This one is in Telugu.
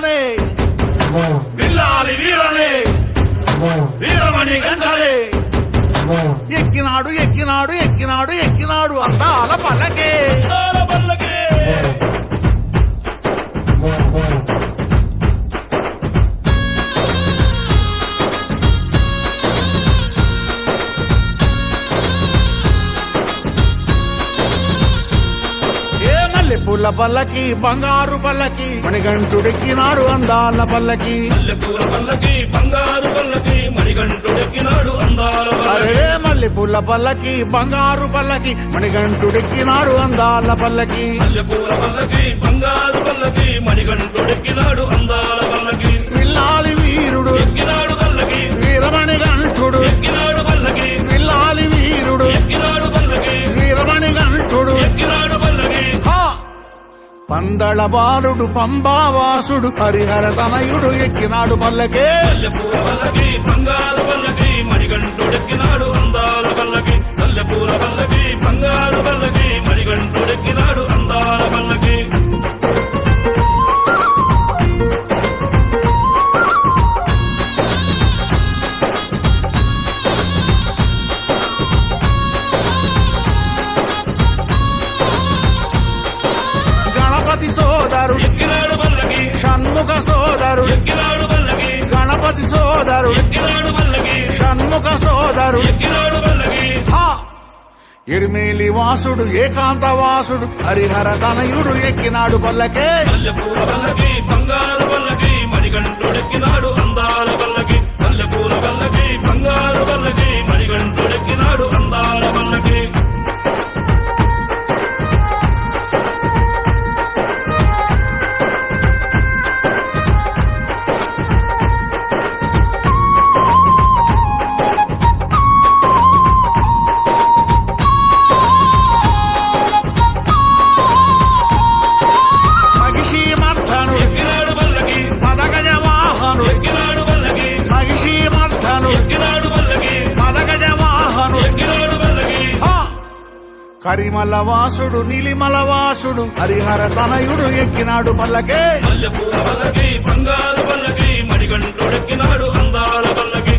గంటలే విల్లాలి వీరనే వీరమణి గంటలే ఎక్కినాడు ఎక్కినాడు ఎక్కినాడు ఎక్కినాడు అందాల పల్లకే పుల్ల పల్లకి బంగారు పల్లకి మణిగంటుడెక్కినాడు అందాల పల్లకి బంగారు పల్లకి మణిగంటుడెక్కినాడు అందాల అరే మల్లె పుల్ల పల్లకి బంగారు పల్లకి మణిగంటుడెక్కినాడు అందాల పల్లకి పల్లకి బంగారు పల్లకి మణిగంటుడెక్కినాడు అందాల పల్లకి విల్లాలి వీరుడు ఎక్కినాడు పల్లకి వీరమణి గంటుడు ఎక్కినాడు పల్లకి విల్లాలి వీరుడు ఎక్కినాడు పల్లకి వీరమణి గంటుడు ఎక్కినాడు పల్లకి పందళ బాలుడు పంబావాసుడు హరిహర తనయుడు ఎక్కినాడు పల్లకే పల్లకి బంగారు పల్లకి మణిగంటుడెక్కినాడు అందాల పల్లకి మల్లెపూల పల్లకి బంగారు పల్లకి మణిగంటుడెక్కినాడు అందాల పల్లకి గణపతి సోదరుడు ఎక్కినాడు పల్లకి షణ్ముఖ సోదరుడు ఎక్కినాడు పల్లకి గణపతి సోదరుడు ఎక్కినాడు పల్లకి షణ్ముఖ సోదరుడు ఎక్కినాడు పల్లకి ఎరిమేలి వాసుడు ఏకాంత వాసుడు హరిహర తనయుడు ఎక్కినాడు పల్లకే మల్లెపూల పల్లకి బంగారు పల్లకి మణిగంటుడెక్కినాడు అందాల పల్లకి మల్లెపూల పల్లకి బంగారు పల్లకి మణిగంటుడెక్కినాడు అందాల పల్లకి ఎక్కినాడు పల్లకి పదగజ వాహనుడు ఎక్కినాడు పల్లకి మహిషీ మర్ధనుడు ఎక్కినాడు పల్లకి పదగజ వాహనుడు ఎక్కినాడు పల్లకి కరిమల వాసుడు నీలిమల వాసుడు హరిహర తనయుడు ఎక్కినాడు పల్లకే మల్లెపూల పల్లకి బంగారు పల్లకి మణిగంటుడెక్కినాడు అందాల పల్లకి